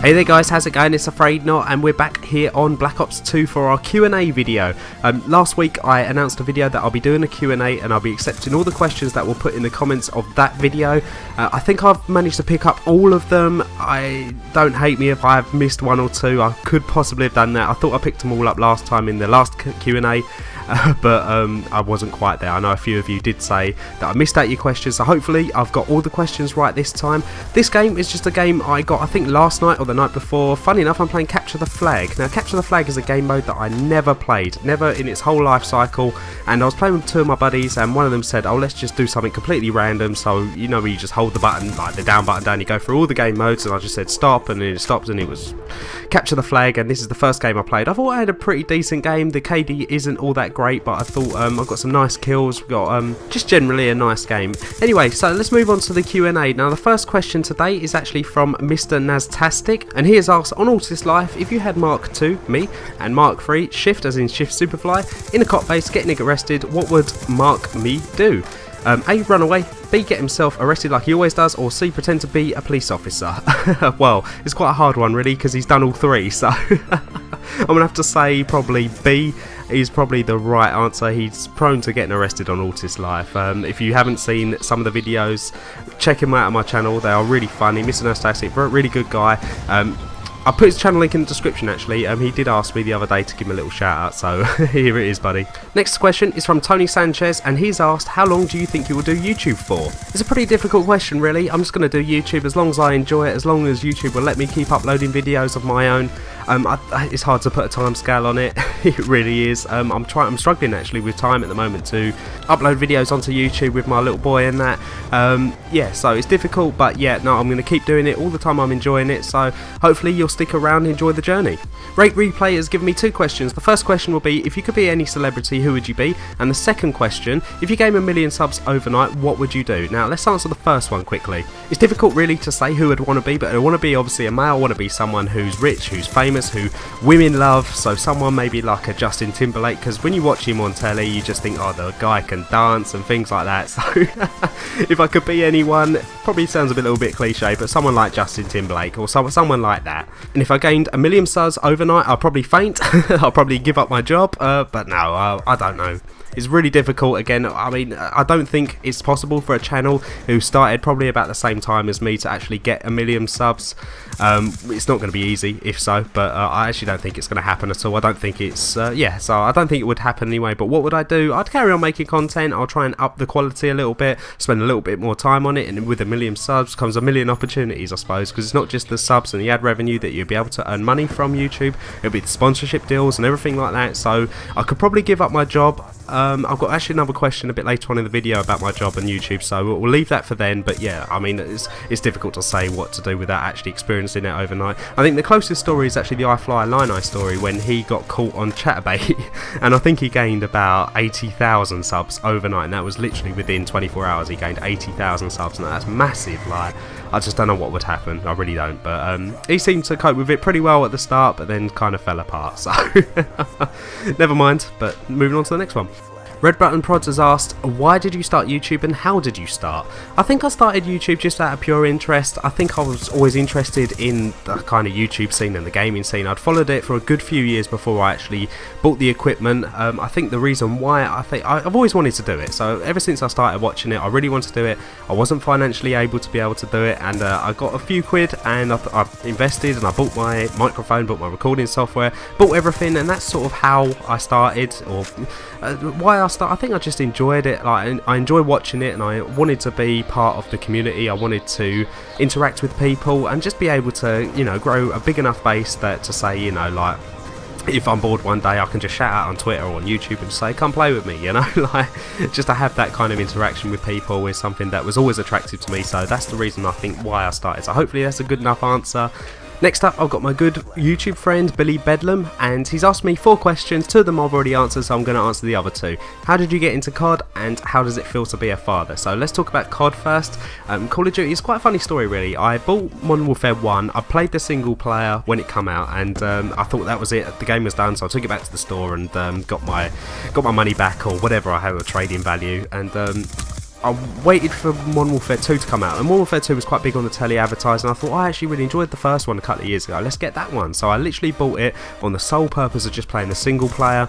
Hey there guys, how's it going? It's Afraid Not, and we're back here on Black Ops 2 for our Q&A video. Last week I announced a video that I'll be doing a Q&A and I'll be accepting all the questions that were put in the comments of that video. I think I've managed to pick up all of them. I don't hate me if I've missed one or two. I could possibly have done that. I thought I picked them all up last time in the last Q&A. But I wasn't quite there. I know a few of you did say that I missed out your questions, so hopefully I've got all the questions right this time. This game is just a game I got I think last night or the night before. Funny enough, I'm playing Capture the Flag. Now Capture the Flag is a game mode that I never played, never in its whole life cycle, and I was playing with two of my buddies and one of them said, oh, let's just do something completely random. So you know where you just hold the button, like the down button down, you go through all the game modes, and I just said stop, and then it stopped and it was Capture the Flag, and this is the first game I played. I thought I had a pretty decent game. The KD isn't all that great, but I thought I've got some nice kills. We've got just generally a nice game. Anyway, so let's move on to the Q&A. Now the first question today is actually from Mr. Naztastic, and he has asked, on Altis Life, if you had Mark II, me, and Mark III, Shift as in Shift Superfly, in a cop base getting arrested, what would Mark me do? A, run away, B, get himself arrested like he always does, or C, pretend to be a police officer. Well, it's quite a hard one really, because he's done all three, so I'm going to have to say probably B is probably the right answer. He's prone to getting arrested on Altis Life. If you haven't seen some of the videos, check him out on my channel, they are really funny. Mr. Nostastic, really good guy. I'll put his channel link in the description actually. He did ask me the other day to give him a little shout out, so here it is, buddy. Next question is from Tony Sanchez, and he's asked, how long do you think you will do YouTube for? It's a pretty difficult question really. I'm just going to do YouTube as long as I enjoy it, as long as YouTube will let me keep uploading videos of my own. It's hard to put a time scale on it. It really is. I'm struggling actually with time at the moment to upload videos onto YouTube with my little boy and that. Yeah, so it's difficult, but yeah, no, I'm going to keep doing it all the time. I'm enjoying it, so hopefully you'll stick around and enjoy the journey. Rate Replay has given me two questions. The first question will be, if you could be any celebrity, who would you be? And the second question, if you gained 1 million subs overnight, what would you do? Now let's answer the first one quickly. It's difficult really to say who I'd want to be, but I want to be obviously a male. I want to be someone who's rich, who's famous, who women love, so someone maybe like a Justin Timberlake, because when you watch him on telly you just think, oh, the guy can dance and things like that. So if I could be anyone, probably sounds a little bit cliche, but someone like Justin Timberlake or someone like that. And if I gained 1 million subs overnight, I'll probably faint. I'll probably give up my job, but no, I don't know. It's really difficult. Again, I mean, I don't think it's possible for a channel who started probably about the same time as me to actually get 1 million subs. It's not going to be easy, if so, but I actually don't think it's going to happen at all. I don't think it's, yeah, so I don't think it would happen anyway. But what would I do? I'd carry on making content. I'll try and up the quality a little bit, spend a little bit more time on it, and with 1 million subs comes 1 million opportunities, I suppose, because it's not just the subs and the ad revenue that you'll be able to earn money from YouTube. It'll be the sponsorship deals and everything like that, so I could probably give up my job. I've got actually another question a bit later on in the video about my job on YouTube, so we'll leave that for then. But yeah, I mean, it's difficult to say what to do without actually experiencing it overnight. I think the closest story is actually the iFlyILini story, when he got caught on Chatterbait and I think he gained about 80,000 subs overnight, and that was literally within 24 hours he gained 80,000 subs, and that's massive. Like, I just don't know what would happen, I really don't, but he seemed to cope with it pretty well at the start, but then kind of fell apart, so never mind. But moving on to the next one. Red Button Prods has asked, why did you start YouTube and how did you start? I think I started YouTube just out of pure interest. I think I was always interested in the kind of YouTube scene and the gaming scene. I'd followed it for a good few years before I actually bought the equipment. I think the reason why, I've always wanted to do it. So ever since I started watching it, I really wanted to do it. I wasn't financially able to be able to do it, and I got a few quid and I invested, and I bought my microphone, bought my recording software, bought everything, and that's sort of how I started, or why I think I just enjoyed it. Like, I enjoy watching it, and I wanted to be part of the community. I wanted to interact with people and just be able to, you know, grow a big enough base that to say, you know, like, if I'm bored one day, I can just shout out on Twitter or on YouTube and say, come play with me, you know. Like, just to have that kind of interaction with people is something that was always attractive to me, so that's the reason I think why I started. So hopefully that's a good enough answer. Next up, I've got my good YouTube friend Billy Bedlam, and he's asked me 4 questions. 2 of them I've already answered, so I'm going to answer the other 2. How did you get into COD, and how does it feel to be a father? So let's talk about COD first. Call of Duty is quite a funny story really. I bought Modern Warfare 1, I played the single player when it came out, and I thought that was it, the game was done, so I took it back to the store and got my money back, or whatever I had, a trading value, and I waited for Modern Warfare 2 to come out, and Modern Warfare 2 was quite big on the telly advertising. I thought I actually really enjoyed the first one a couple of years ago, let's get that one. So I literally bought it on the sole purpose of just playing the single player.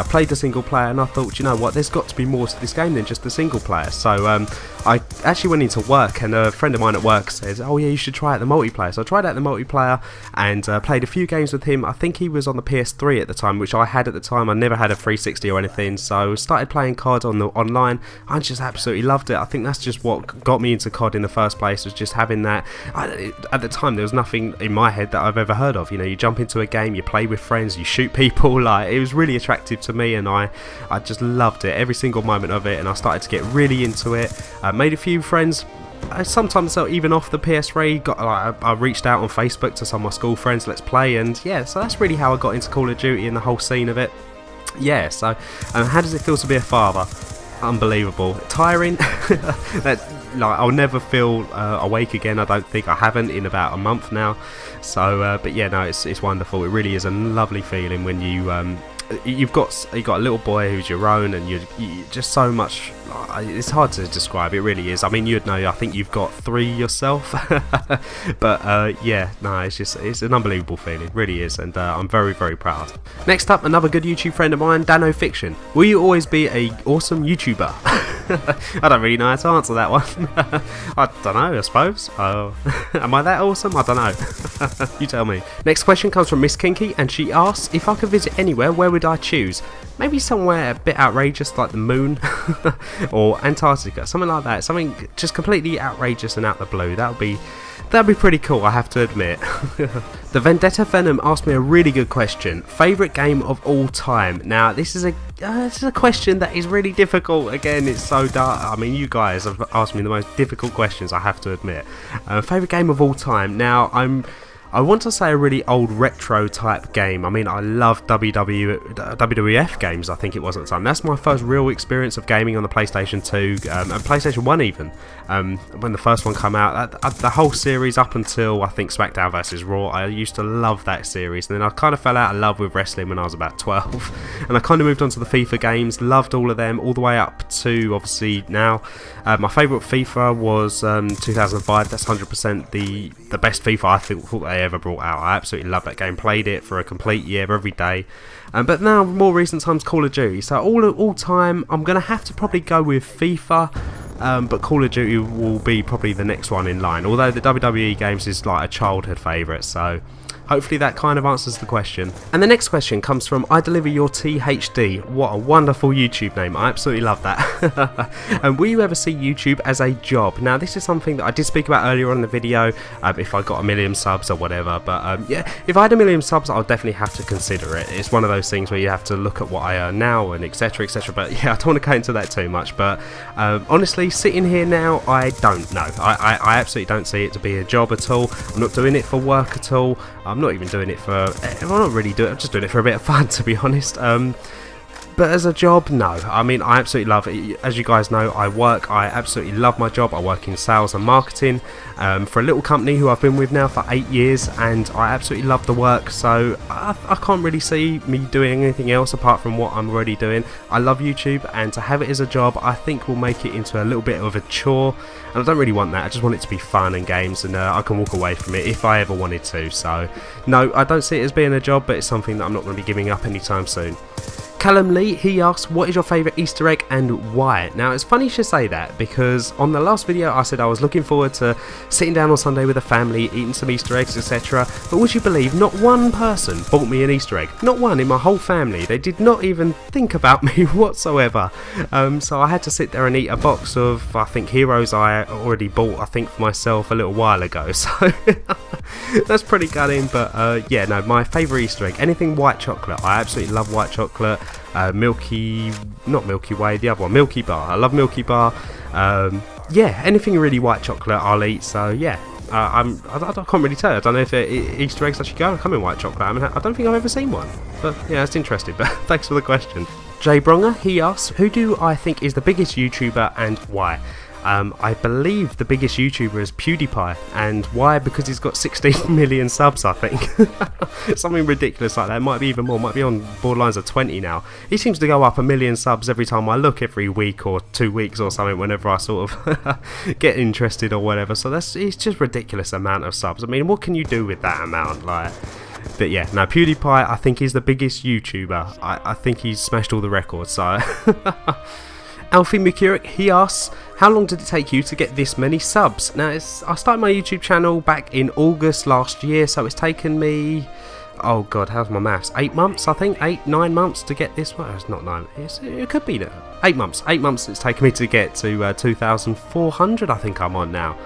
Played the single player, and I thought, you know what, there's got to be more to this game than just the single player. So I actually went into work, and a friend of mine at work said, oh yeah, you should try out the multiplayer. So I tried out the multiplayer and played a few games with him. I think he was on the PS3 at the time, which I had at the time. I never had a 360 or anything, so started playing COD on the online. I just absolutely loved it. I think that's just what got me into COD in the first place, was just having that. At the time there was nothing in my head that I've ever heard of. You know, you jump into a game, you play with friends, you shoot people. Like, it was really attractive to me, and I just loved it, every single moment of it. And I started to get really into it. Made a few friends. Sometimes even off the PS3, I reached out on Facebook to some of my school friends, let's play, and yeah, so that's really how I got into Call of Duty and the whole scene of it. Yeah, so how does it feel to be a father? Unbelievable. Tiring. I'll never feel awake again. I don't think. I haven't in about a month now. So but yeah, no, it's wonderful. It really is a lovely feeling when you've got a little boy who's your own, and you just so much. It's hard to describe. It really is. I mean, you'd know. I think you've got 3 yourself. But yeah, no, it's an unbelievable feeling. It really is, and I'm very, very proud. Next up, another good YouTube friend of mine, Dano Fiction. Will you always be a awesome YouTuber? I don't really know how to answer that one. I don't know, I suppose. Am I that awesome? I don't know. You tell me. Next question comes from Miss Kinky, and she asks, if I could visit anywhere, where would I choose? Maybe somewhere a bit outrageous like the moon or Antarctica, something like that. Something just completely outrageous and out the blue. That'd be pretty cool, I have to admit. The Vendetta Venom asked me a really good question. Favourite game of all time? Now, this is a question that is really difficult. Again, it's so dark. I mean, you guys have asked me the most difficult questions, I have to admit. Favourite game of all time? Now, I want to say a really old retro type game. I mean, I love WWF games, I think it was at the time. That's my first real experience of gaming on the PlayStation 2 and PlayStation 1 even. When the first one came out, the whole series up until I think SmackDown vs Raw, I used to love that series. And then I kind of fell out of love with wrestling when I was about 12. And I kind of moved on to the FIFA games, loved all of them, all the way up to obviously now. My favourite FIFA was 2005. That's 100% the best FIFA I thought they ever brought out. I absolutely love that game. Played it for a complete year every day. But now, more recent times, Call of Duty. So all time, I'm going to have to probably go with FIFA. But Call of Duty will be probably the next one in line. Although the WWE games is like a childhood favourite. So hopefully that kind of answers the question. And the next question comes from I Deliver Your THD. What a wonderful YouTube name. I absolutely love that. And will you ever see YouTube as a job? Now, this is something that I did speak about earlier on in the video, if I got 1 million subs or whatever. But yeah, if I had 1 million subs, I'll definitely have to consider it. It's one of those things where you have to look at what I earn now and etc, etc. But yeah, I don't want to go into that too much. But honestly, sitting here now, I don't know. I absolutely don't see it to be a job at all. I'm not doing it for work at all. I'm not even doing it for. I'm not really doing it. I'm just doing it for a bit of fun, to be honest. But as a job, no. I mean, I absolutely love it. As you guys know, I absolutely love my job. I work in sales and marketing for a little company who I've been with now for 8 years, and I absolutely love the work. So I can't really see me doing anything else apart from what I'm already doing. I love YouTube, and to have it as a job, I think will make it into a little bit of a chore. And I don't really want that. I just want it to be fun and games, and I can walk away from it if I ever wanted to. So no, I don't see it as being a job, but it's something that I'm not going to be giving up anytime soon. Callum Lee, he asks, what is your favourite Easter egg and why? Now, it's funny you should say that, because on the last video I said I was looking forward to sitting down on Sunday with the family, eating some Easter eggs, etc. But would you believe, not one person bought me an Easter egg. Not one in my whole family. They did not even think about me whatsoever. So I had to sit there and eat a box of, I think, heroes I already bought, I think, for myself a little while ago. So that's pretty gutting, but yeah, no, my favourite Easter egg, anything white chocolate. I absolutely love white chocolate. Not Milky Way, the other one, Milky Bar. I love Milky Bar. Yeah, anything really white chocolate I'll eat. So yeah, I can't really tell. I don't know if Easter eggs actually come in white chocolate. I mean, I don't think I've ever seen one. But yeah, it's interesting. But thanks for the question. Jay Bronger, he asks, who do I think is the biggest YouTuber and why? I believe the biggest YouTuber is PewDiePie, and why? Because he's got 16 million subs, I think. Something ridiculous like that. It might be even more, might be on borderlines of 20 now. He seems to go up 1 million subs every time I look, every week or 2 weeks or something, whenever I sort of get interested or whatever. So it's just ridiculous amount of subs. I mean, what can you do with that amount? Like, but yeah, no, PewDiePie I think is the biggest YouTuber. I think he's smashed all the records, so Alfie McCurrick, he asks, how long did it take you to get this many subs? Now, I started my YouTube channel back in August last year, so it's taken me, oh god, how's my maths? 8 months, I think, 9 months to get this. Well, it's not 9, it could be 8 months. 8 months it's taken me to get to 2,400, I think I'm on now.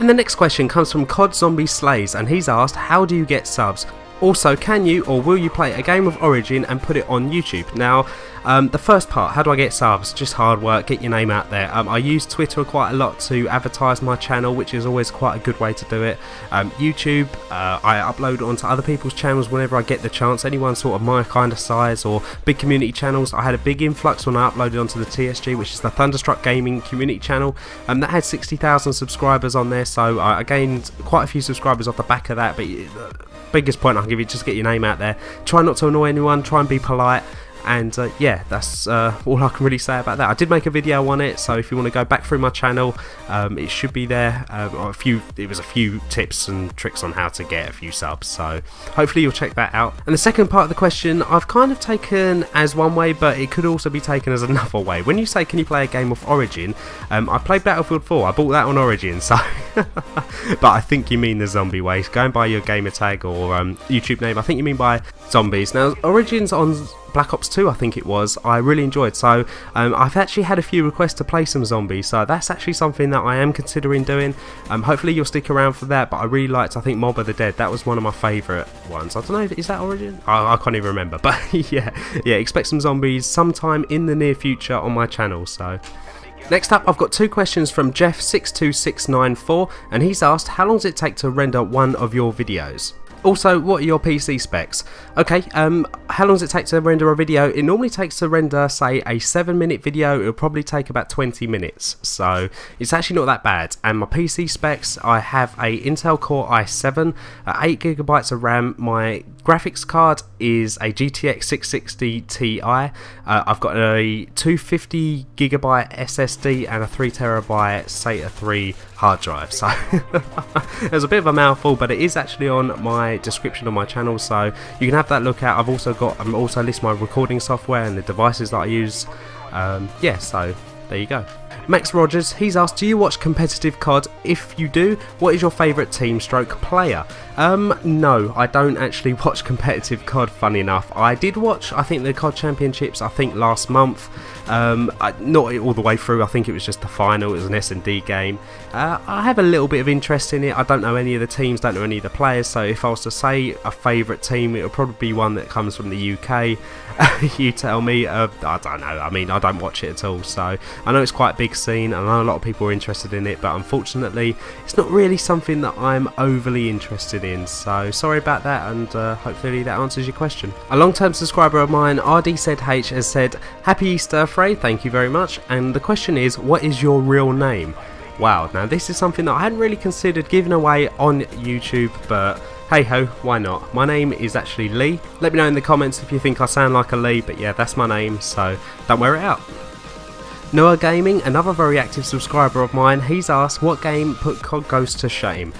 And the next question comes from COD Zombie Slays, and he's asked, how do you get subs? Also, can you or will you play a game of Origin and put it on YouTube? Now, the first part, how do I get subs? Just hard work, get your name out there. I use Twitter quite a lot to advertise my channel, which is always quite a good way to do it. YouTube, I upload onto other people's channels whenever I get the chance. Anyone sort of my kind of size or big community channels. I had a big influx when I uploaded onto the TSG, which is the Thunderstruck Gaming community channel. That had 60,000 subscribers on there, so I gained quite a few subscribers off the back of that. But biggest point I can give you, just get your name out there. Try not to annoy anyone, try and be polite. And yeah, that's all I can really say about that. I did make a video on it, so if you want to go back through my channel, it should be there. It was a few tips and tricks on how to get a few subs, so hopefully you'll check that out. And the second part of the question, I've kind of taken as one way, but it could also be taken as another way. When you say, can you play a game of Origin? I played Battlefield 4, I bought that on Origin, so but I think you mean the zombie way. Going by your gamer tag or YouTube name, I think you mean by zombies. Now, Origin's on Black Ops 2, I think it was, I really enjoyed. So I've actually had a few requests to play some zombies, so that's actually something that I am considering doing. Hopefully you'll stick around for that, but I really liked, I think, Mob of the Dead. That was one of my favourite ones. I don't know, is that Origin? I can't even remember, but yeah, expect some zombies sometime in the near future on my channel. So next up, I've got 2 questions from Jeff62694, and he's asked, how long does it take to render one of your videos? Also, what are your PC specs? Okay, how long does it take to render a video? It normally takes to render, say, a 7-minute video. It'll probably take about 20 minutes, so it's actually not that bad. And my PC specs, I have a Intel Core i7, 8GB of RAM. My graphics card is a GTX 660 Ti. I've got a 250GB SSD and a 3TB SATA 3 hard drive. So there's a bit of a mouthful, but it is actually on my description on my channel, so you can have that look out. I'm also list my recording software and the devices that I use. Yeah, so there you go. Max Rogers, he's asked, do you watch competitive COD? If you do, what is your favourite team stroke player? No, I don't actually watch competitive COD, funny enough. I did watch, I think, the COD Championships, I think last month. Not all the way through, I think it was just the final, it was an S&D game. I have a little bit of interest in it. I don't know any of the teams, don't know any of the players, so if I was to say a favourite team, it would probably be one that comes from the UK. You tell me. I don't know, I mean, I don't watch it at all, so I know it's quite a big scene, I know a lot of people are interested in it, but unfortunately it's not really something that I'm overly interested in, so sorry about that, and hopefully that answers your question. A long-term subscriber of mine, RDZH, has said, happy Easter, Frey, thank you very much, and the question is, what is your real name? Wow, now this is something that I hadn't really considered giving away on YouTube, but hey ho, why not? My name is actually Lee. Let me know in the comments if you think I sound like a Lee, but yeah, that's my name, so don't wear it out. Noah Gaming, another very active subscriber of mine, he's asked, what game put COD Ghost to shame?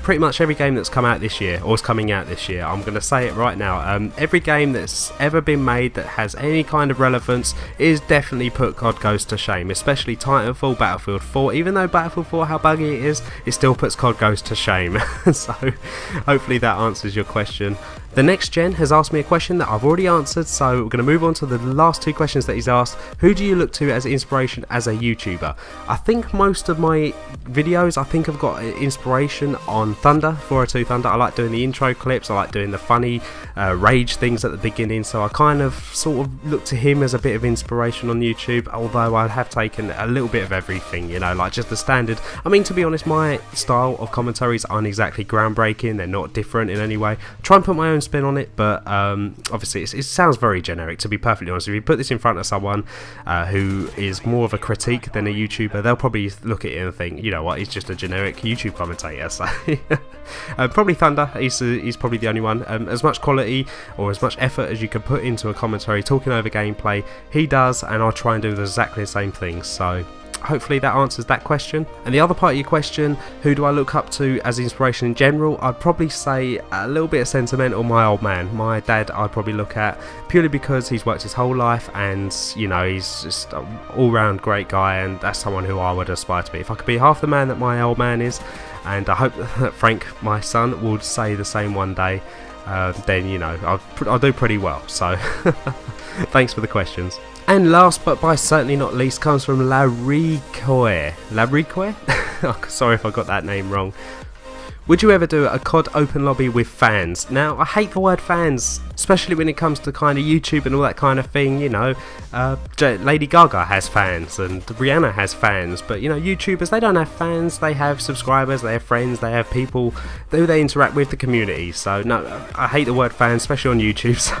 Pretty much every game that's come out this year, or is coming out this year, I'm going to say it right now, every game that's ever been made that has any kind of relevance is definitely put COD Ghost to shame, especially Titanfall, Battlefield 4, even though Battlefield 4, how buggy it is, it still puts COD Ghost to shame. So hopefully that answers your question. The next gen has asked me a question that I've already answered, so we're going to move on to the last 2 questions that he's asked. Who do you look to as inspiration as a YouTuber? I think most of my videos, I've got inspiration on Thunder, 402 Thunder. I like doing the intro clips, I like doing the funny rage things at the beginning, so I kind of sort of look to him as a bit of inspiration on YouTube, although I have taken a little bit of everything, you know, like just the standard. I mean, to be honest, my style of commentaries aren't exactly groundbreaking, they're not different in any way. Try and put my own spin on it, but obviously it sounds very generic, to be perfectly honest. If you put this in front of someone who is more of a critique than a YouTuber, they'll probably look at it and think, you know what, he's just a generic YouTube commentator. So probably Thunder, he's probably the only one. As much quality or as much effort as you can put into a commentary talking over gameplay, he does, and I'll try and do exactly the same things. So hopefully that answers that question. And the other part of your question, who do I look up to as inspiration in general, I'd probably say a little bit of sentimental, my old man. My dad I'd probably look at, purely because he's worked his whole life, and you know, he's just an all-round great guy, and that's someone who I would aspire to be. If I could be half the man that my old man is, and I hope that Frank, my son, will say the same one day, then you know, I'll do pretty well. So thanks for the questions. And last but by certainly not least comes from Laricoe. Sorry if I got that name wrong. Would you ever do a COD open lobby with fans? Now, I hate the word fans, especially when it comes to kind of YouTube and all that kind of thing, you know. Lady Gaga has fans and Rihanna has fans, but you know, YouTubers, they don't have fans, they have subscribers, they have friends, they have people who they interact with, the community. So no, I hate the word fans, especially on YouTube. So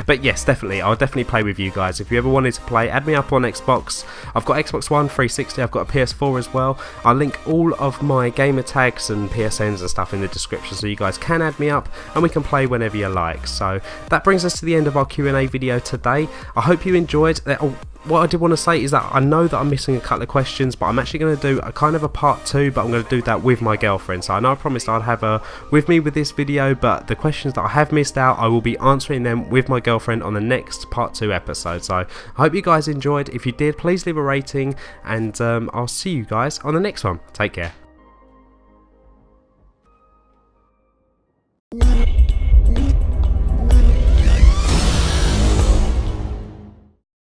but yes, definitely, I'll definitely play with you guys. If you ever wanted to play, add me up on Xbox. I've got Xbox One, 360, I've got a PS4 as well. I'll link all of my gamer tags and PSNs and stuff in the description, so you guys can add me up and we can play whenever you like. So that brings us to the end of our Q&A video today. I hope you enjoyed. What I did want to say is that I know that I'm missing a couple of questions, but I'm actually going to do a kind of a part 2, but I'm going to do that with my girlfriend. So I know I promised I'd have her with me with this video, but the questions that I have missed out, I will be answering them with my girlfriend on the next part 2 episode. So I hope you guys enjoyed. If you did, please leave a rating, and I'll see you guys on the next one. Take care.